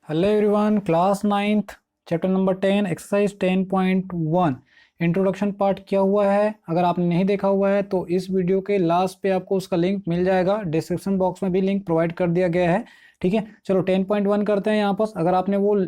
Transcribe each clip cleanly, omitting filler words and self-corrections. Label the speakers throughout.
Speaker 1: Hello everyone, class ninth chapter number 10 exercise 10.1 introduction part किया हुआ है। अगर आपने नहीं देखा हुआ है तो इस वीडियो के लास्ट पे आपको उसका लिंक मिल जाएगा, डिस्क्रिप्शन बॉक्स में भी लिंक प्रोवाइड कर दिया गया है। ठीक है, चलो 10.1 करते हैं यहाँ पर। अगर आपने वो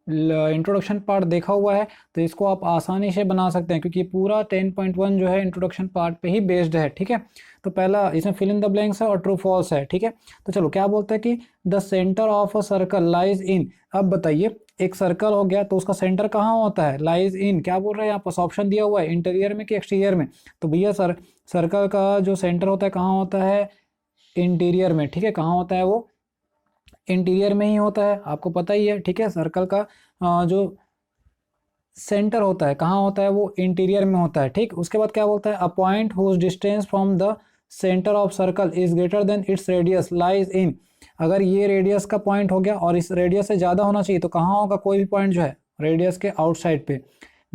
Speaker 1: इंट्रोडक्शन पार्ट देखा हुआ है तो इसको आप आसानी से बना सकते हैं, क्योंकि पूरा 10.1 जो है इंट्रोडक्शन पार्ट पे ही बेस्ड है। ठीक है, तो पहला इसमें फिल इन द ब्लैंक्स है और ट्रू फॉल्स है। ठीक है, तो चलो क्या बोलते हैं कि the centre of a circle lies in. अब बताइए, एक सर्कल हो गया तो उसका सेंटर कहाँ होता है? Lies in. क्या बोल रहे हैं यहाँ पर? ऑप्शन दिया हुआ है इंटीरियर में कि एक्सटीरियर में। तो भैया सर्कल का जो सेंटर होता है कहाँ होता है? इंटीरियर में। ठीक है, कहाँ होता है वो? इंटीरियर में ही होता है, आपको पता ही है। ठीक है, सर्कल का जो सेंटर होता है कहाँ होता है? वो इंटीरियर में होता है। ठीक, उसके बाद क्या बोलता है? A point whose distance from the centre of circle is greater than its radius lies in. अगर ये रेडियस का पॉइंट हो गया और इस रेडियस से ज़्यादा होना चाहिए तो कहाँ होगा? कोई भी पॉइंट जो है रेडियस के आउटसाइड पे।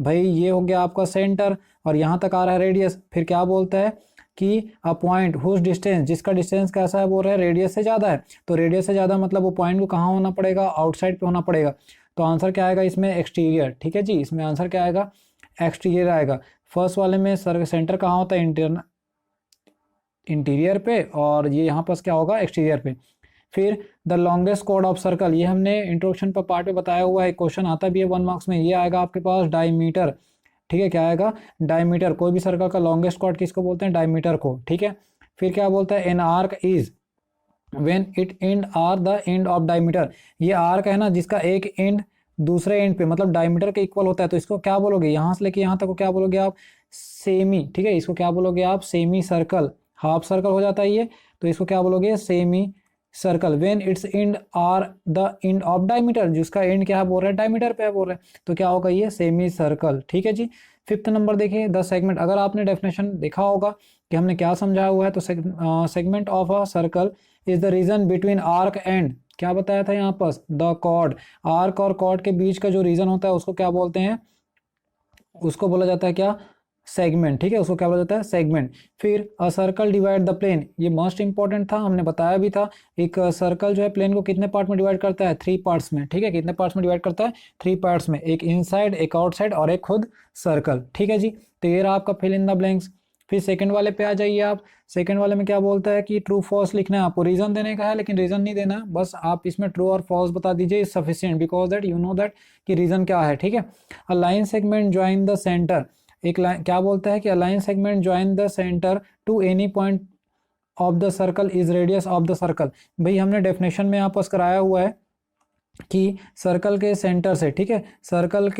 Speaker 1: भाई ये हो गया आपका सेंटर और यहाँ तक आ रहा है रेडियस। फिर क्या बोलता है कि अ पॉइंट हुज डिस्टेंस, जिसका डिस्टेंस कैसा है? बोल रहे हैं रेडियस से ज़्यादा है। तो रेडियस से ज़्यादा मतलब वो पॉइंट को कहाँ होना पड़ेगा? आउटसाइड पे होना पड़ेगा। तो आंसर क्या आएगा इसमें? एक्सटीरियर। ठीक है जी, इसमें आंसर क्या आएगा? एक्सटीरियर आएगा। फर्स्ट वाले में सेंटर कहाँ होता है? इंटीरियर पे, और ये यहाँ पर क्या होगा? एक्सटीरियर पे। फिर the longest chord of circle, ये हमने इंट्रोडक्शन पर पार्ट में बताया हुआ है, क्वेश्चन आता भी है 1 मार्क्स में। ये आएगा आपके पास डायमीटर। ठीक है, क्या आएगा? डायमीटर। कोई भी सर्कल का लॉन्गेस्ट कॉर्ड किसको बोलते हैं? डायमीटर को। ठीक है, फिर क्या बोलता है? An arc is when it end are the end of diameter. ये आर्क है ना, जिसका एक एंड दूसरे एंड पे मतलब डायमीटर के इक्वल होता है, तो इसको क्या बोलोगे? यहाँ से लेके यहाँ तक को क्या बोलोगे आप? सेमी। ठीक है, इसको क्या बोलोगे आप? Semi circle. हाफ सर्कल हो जाता है ये, तो इसको क्या बोलोगे? Semi circle. When its end are the end of diameter, जिसका एंड क्या है? बोल रहे हैं डायमीटर पे है, बोल रहे हैं, तो क्या होगा? ये सेमी सर्कल। ठीक है जी। फिफ्थ नंबर देखिए, द सेगमेंट। अगर आपने डेफिनेशन देखा होगा कि हमने क्या समझाया हुआ है, तो segment of a circle is the region between arc and, क्या बताया था यहाँ पर? The chord. आर्क और कॉर्ड के बीच का जो रीजन होता है उसको क्या बोलते हैं? उसको बोला जाता है क्या? सेगमेंट। ठीक है, उसको क्या बोला जाता है? सेगमेंट। फिर a circle divide the plane, ये मोस्ट इंपॉर्टेंट था, हमने बताया भी था। एक सर्कल जो है प्लेन को कितने पार्ट में डिवाइड करता है? 3 पार्ट्स में। ठीक है, कितने पार्ट्स में डिवाइड करता है? 3 पार्ट्स में, एक इनसाइड, एक आउटसाइड और एक खुद सर्कल। ठीक है जी, तो ये रहा आपका फिल इन द ब्लैंक्स। फिर सेकंड वाले पे आ जाइए आप। सेकंड वाले में क्या बोलता है कि ट्रू फॉल्स लिखना है आपको। रीजन देने का है, लेकिन रीजन नहीं देना, बस आप इसमें ट्रू और फॉल्स बता दीजिए, is sufficient, because that you know that कि रीजन क्या है। ठीक है, a line segment join the centre. एक लाइन क्या बोलता है कि a line segment join the centre to any point of the circle is radius of the circle. भाई हमने डेफिनेशन में यहाँ पास कराया हुआ है कि सर्कल के सेंटर से, ठीक है, सर्कल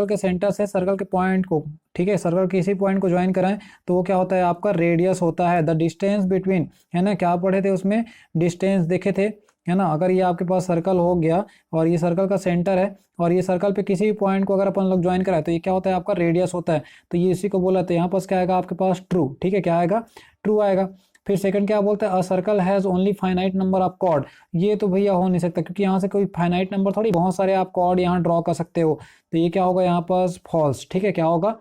Speaker 1: के सेंटर से सर्कल के पॉइंट को, ठीक है, सर्कल के किसी पॉइंट को ज्वाइन कराएं तो वो क्या होता है? आपका रेडियस होता है। द डिस्टेंस बिटवीन, है ना, क्या पढ़े थे उसमें? डिस्टेंस देखे थे, है ना। अगर ये आपके पास सर्कल हो गया और ये सर्कल का सेंटर है और ये सर्कल पे किसी भी पॉइंट को अगर अपन लोग ज्वाइन कराए तो ये क्या होता है? आपका रेडियस होता है। तो ये इसी को बोला, तो यहाँ पास क्या आएगा आपके पास? ट्रू। ठीक है, क्या आएगा? ट्रू आएगा। फिर सेकंड क्या बोलता है? A circle has only finite number of chord. ये तो भैया हो नहीं सकता, क्योंकि यहाँ से कोई फाइनाइट नंबर थोड़ी, बहुत सारे आप कॉर्ड यहाँ ड्रॉ कर सकते हो। तो ये क्या होगा यहाँ पर? फॉल्स। ठीक है, क्या होगा?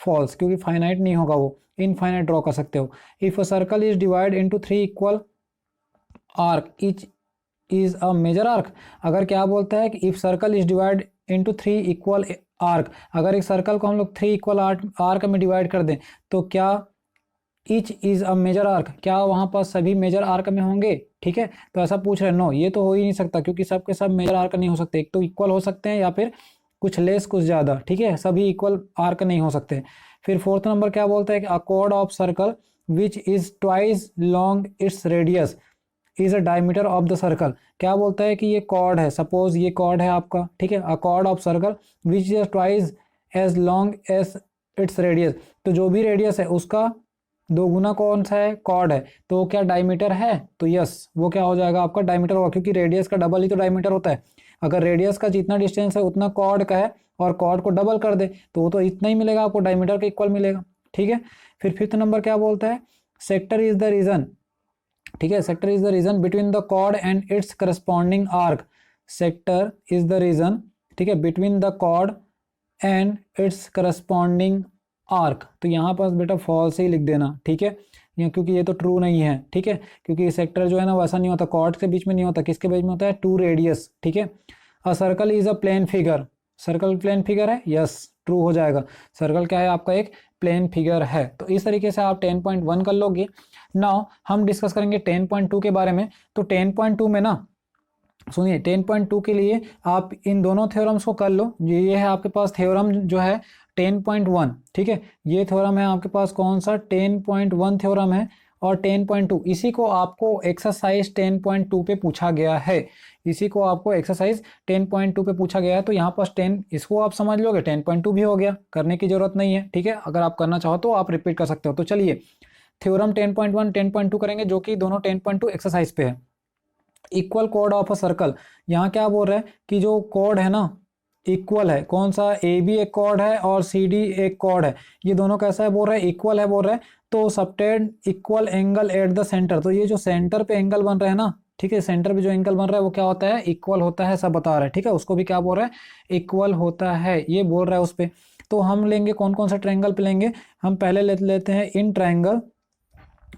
Speaker 1: फॉल्स, क्योंकि फाइनाइट नहीं होगा, वो इनफाइनाइट ड्रॉ कर सकते हो। If a circle is divide into 3 equal arc each is a major arc. अगर क्या बोलता है कि if circle is divide into 3 equal arc, अगर एक सर्कल को हम लोग 3 इक्वल आर्क में डिवाइड कर दें तो क्या each is a major arc, क्या वहां पर सभी मेजर आर्क में होंगे? ठीक है, तो ऐसा पूछ रहे हैं। नो, ये तो हो ही नहीं सकता, क्योंकि सबके सब मेजर आर्क नहीं हो सकते। एक तो इक्वल हो सकते हैं या फिर कुछ लेस कुछ ज़्यादा। ठीक है, सभी इक्वल आर्क नहीं हो सकते। फिर फोर्थ नंबर क्या बोलता है कि अ chord of circle which is twice long its radius is a diameter of the circle. क्या बोलता है कि ये कॉर्ड है, सपोज ये कॉर्ड है आपका, ठीक है, a chord of circle which is twice as long as its radius. तो जो भी रेडियस है उसका 2 गुना कौन सा है? कॉर्ड है। तो वो क्या डायमीटर है? तो यस, वो क्या हो जाएगा आपका? डायमीटर होगा, क्योंकि रेडियस का डबल ही तो डायमीटर होता है। अगर रेडियस का जितना डिस्टेंस है उतना कॉर्ड का है और कॉर्ड को डबल कर दे तो वो तो इतना ही मिलेगा आपको, डायमीटर के इक्वल मिलेगा। ठीक है, फिर फिफ्थ नंबर क्या बोलता है? Sector is the region. ठीक है, sector is the region between the chord and its corresponding arc. Sector is the region, ठीक है, between the chord and its corresponding arc. तो यहाँ पर बेटा फॉल्स ही लिख देना। ठीक है, या क्योंकि ये तो ट्रू नहीं है, ठीक है, क्योंकि सेक्टर जो है ना वैसा नहीं होता, कॉर्ड के बीच में नहीं होता, किसके बीच में होता है, टू रेडियस, ठीक है। A circle is a plane figure, circle plane figure है, यस ट्रू हो जाएगा। सर्कल क्या है आपका, एक प्लेन फिगर है। तो इस तरीके से आप 10.1 कर लोगे। नाउ हम डिस्कस करेंगे 10.2 के बारे में। तो 10.2 में ना सुनिए, 10.2 के लिए आप इन दोनों थ्योरम्स को कर लो। ये है आपके पास थ्योरम जो है 10.1, ठीक है, ये थ्योरम है आपके पास कौन सा, 10.1 थ्योरम है। और 10.2 इसी को आपको एक्सरसाइज 10.2 पे पूछा गया है, इसी को आपको एक्सरसाइज 10.2 पे पूछा गया है। तो यहाँ पर 10 इसको आप समझ लोगे, 10.2 भी हो गया, करने की जरूरत नहीं है, ठीक है। अगर आप करना चाहो तो आप रिपीट कर सकते हो। तो चलिए थ्योरम 10.1 10.2 करेंगे, जो कि दोनों 10.2 एक्सरसाइज पे है। Equal code of a circle, यहाँ क्या बोल रहा है कि जो कोड है ना इक्वल है, कौन सा, ए बी एक कॉर्ड है और सी डी एक कॉर्ड है, ये दोनों कैसा है बोल रहा है, इक्वल है बोल रहा है। तो subtend equal angle eight the centre, तो ये जो सेंटर पे एंगल बन रहा है ना, ठीक है, सेंटर पे जो एंगल बन रहा है वो क्या होता है, इक्वल होता है, सब बता रहा है, ठीक है, उसको भी क्या बोल रहा है, इक्वल होता है, ये बोल रहा है उस पर। तो हम लेंगे कौन कौन सा ट्रायंगल पे लेंगे, हम पहले लेते हैं इन ट्रायंगल,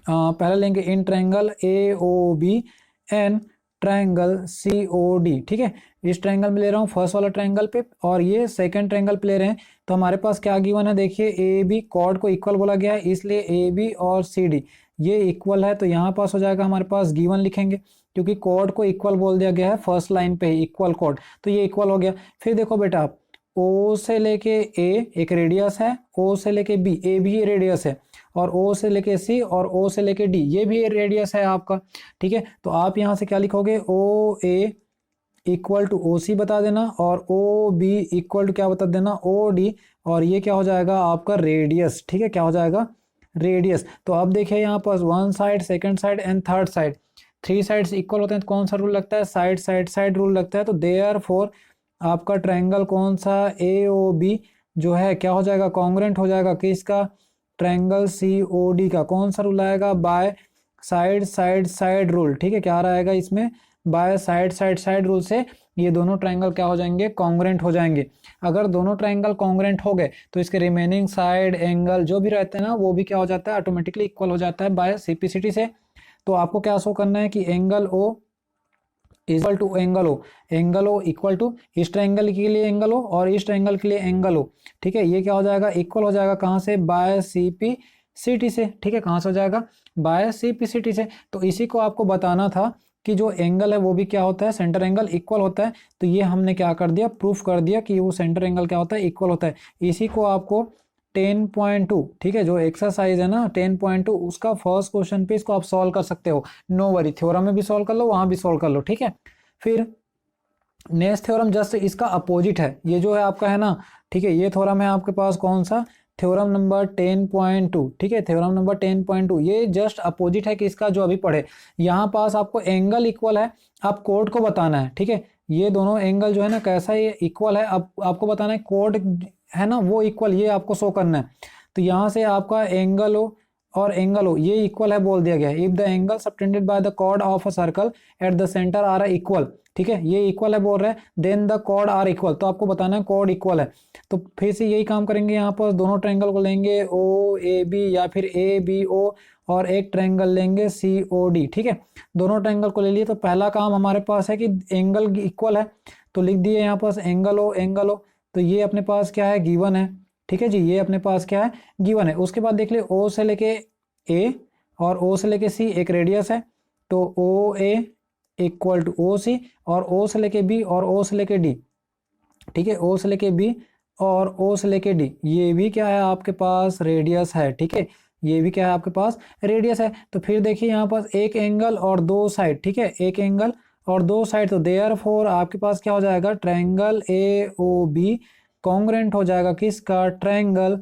Speaker 1: पहले लेंगे in triangle A O B and triangle C O D, ठीक है। इस ट्रायंगल में ले रहा हूँ फर्स्ट वाला ट्रायंगल पे, और ये सेकंड ट्रायंगल पे ले रहे हैं। तो हमारे पास क्या गिवन है, देखिए ए बी कॉर्ड को इक्वल बोला गया है, इसलिए ए बी और सी डी ये इक्वल है। तो यहाँ पास हो जाएगा हमारे पास गिवन लिखेंगे, क्योंकि कॉर्ड को इक्वल बोल दिया गया है फर्स्ट लाइन पे ही, इक्वल कॉर्ड, तो ये इक्वल हो गया। फिर देखो बेटा आप, ओ से लेके ए एक रेडियस है, ओ से लेके बी ए भी रेडियस है, और ओ से लेके सी और ओ से लेके डी ये भी रेडियस है आपका, ठीक है। तो आप यहाँ से क्या लिखोगे, ओ ए इक्वल टू ओ सी बता देना, और ओ बी इक्वल टू क्या बता देना, ओ डी, और ये क्या हो जाएगा आपका रेडियस, ठीक है, क्या हो जाएगा, रेडियस। तो अब देखिए यहाँ पर one side, second side and third side, three sides equal होते हैं तो कौन सा रूल लगता है, साइड साइड साइड रूल लगता है। तो देयरफॉर आपका ट्रायंगल कौन सा, ए ओ बी जो है क्या हो जाएगा, कॉन्ग्रेंट हो जाएगा किसका, ट्रायंगल सी ओ डी का। कौन सा रूल आएगा, by side side side rule, ठीक है, क्या रहेगा इसमें, by side side side rule से ये दोनों ट्रायंगल क्या हो जाएंगे, कॉन्ग्रेंट हो जाएंगे। अगर दोनों ट्रायंगल कॉन्ग्रेंट हो गए तो इसके रिमेनिंग साइड एंगल जो भी रहते हैं ना वो भी क्या हो जाता है, ऑटोमेटिकली इक्वल हो जाता है बाय सिंप्लिसिटी से। तो आपको क्या शो करना है कि angle O equal to angle O equal to इस ट्रायंगल के लिए एंगल ओ और इस ट्रायंगल के लिए एंगल ओ, ठीक है, ये क्या हो जाएगा, इक्वल हो जाएगा कहाँ से, by C P C T से, ठीक है, कहाँ से हो जाएगा, by C P C T से। तो इसी को आपको बताना था कि जो एंगल है वो भी क्या होता है, सेंटर एंगल इक्वल होता है। तो ये हमने क्या कर दिया, प्रूफ कर दिया कि वो सेंटर एंगल क्या होता है, इक्वल होता है। इसी को आपको 10.2, ठीक है, जो एक्सरसाइज है ना 10.2 उसका फर्स्ट क्वेश्चन पे इसको आप सॉल्व कर सकते हो, नो वरी, थ्योरम में भी सॉल्व कर लो, वहां भी सॉल्व कर लो, ठीक है। फिर नेक्स्ट थ्योरम जस्ट इसका अपोजिट है, ये जो है आपका है ना, ठीक है, ये थ्योरम है आपके पास कौन सा, थ्योरम नंबर 10.2, ठीक है, थ्योरम नंबर 10.2 ये जस्ट अपोजिट है कि इसका जो अभी पढ़े। यहाँ पास आपको एंगल इक्वल है, आप कोड को बताना है, ठीक है, ये दोनों एंगल जो है ना कैसा ये इक्वल है, अब आपको बताना है कोड है ना वो इक्वल, ये आपको शो करना है। तो यहाँ से आपका एंगल हो और एंगल हो ये इक्वल है बोल दिया गया है, if the angle subtended by the chord of a circle at the centre are equal, ठीक है, ये इक्वल है बोल रहे हैं, then the chord are equal, तो आपको बताना है कॉर्ड इक्वल है। तो फिर से यही काम करेंगे, यहाँ पर दोनों ट्रायंगल को लेंगे ओ ए बी या फिर ए बी ओ, और एक ट्रायंगल लेंगे सी ओ डी, ठीक है, दोनों ट्रायंगल को ले लिए। तो पहला काम हमारे पास है कि एंगल इक्वल है, तो लिख दिए यहाँ पास एंगल ओ, तो ये अपने पास क्या है, गिवन है, ठीक है जी, ये अपने पास क्या है, गिवन है। उसके बाद देख ले ओ से लेके ए और ओ से लेके सी एक रेडियस है, तो ओ ए इक्वल टू ओ सी, और ओ से लेके बी और ओ से लेके डी, ठीक है, ओ से लेके बी और ओ से लेके डी ये भी क्या है आपके पास, रेडियस है, ठीक है, ये भी क्या है आपके पास, रेडियस है। तो फिर देखिए यहाँ पास एक एंगल और दो साइड, ठीक है, एक एंगल और दो साइड, तो देयरफॉर आपके पास क्या हो जाएगा, triangle A O B congruent हो जाएगा किसका, ट्रायंगल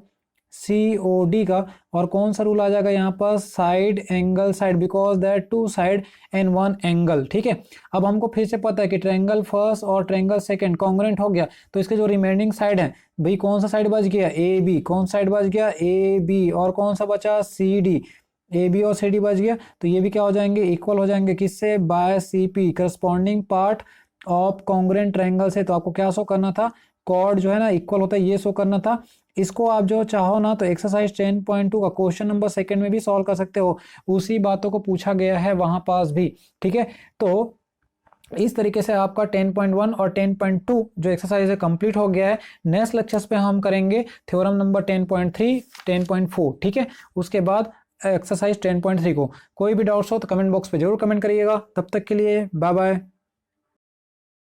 Speaker 1: सी ओ डी का। और कौन सा रूल आ जाएगा यहाँ पर, side angle side, because that two side and one angle, ठीक है। अब हमको फिर से पता है कि ट्रायंगल फर्स्ट और ट्रायंगल सेकंड कॉन्ग्रेंट हो गया, तो इसके जो रिमेनिंग साइड है भाई कौन सा साइड बच गया, ए बी, कौन सा साइड बच गया, ए बी, और कौन सा बचा, सी डी, ए बी और सी डी बच गया। तो ये भी क्या हो जाएंगे, इक्वल हो जाएंगे किससे, by C P, corresponding part of congruent triangle से। तो आपको क्या शो करना था, कॉर्ड जो है ना इक्वल होता है, ये शो करना था। इसको आप जो चाहो ना तो एक्सरसाइज 10.2 का क्वेश्चन नंबर सेकंड में भी सॉल्व कर सकते हो, उसी बातों को पूछा गया है वहां पास भी। ठीक है, तो इस तरीके से आपका 10.1 और 10.2 जो एक्सरसाइज है कंप्लीट हो गया है। नेक्स्ट लेक्चर्स पे हम करेंगे थ्योरम नंबर 10.3, 10.4। ठीक है, उसके बाद एक्सरसाइज 10.3 को। कोई भी डाउट्स हो तो कमेंट बॉक्स पे जरूर कमेंट करिएगा। तब तक के लिए बाय बाय।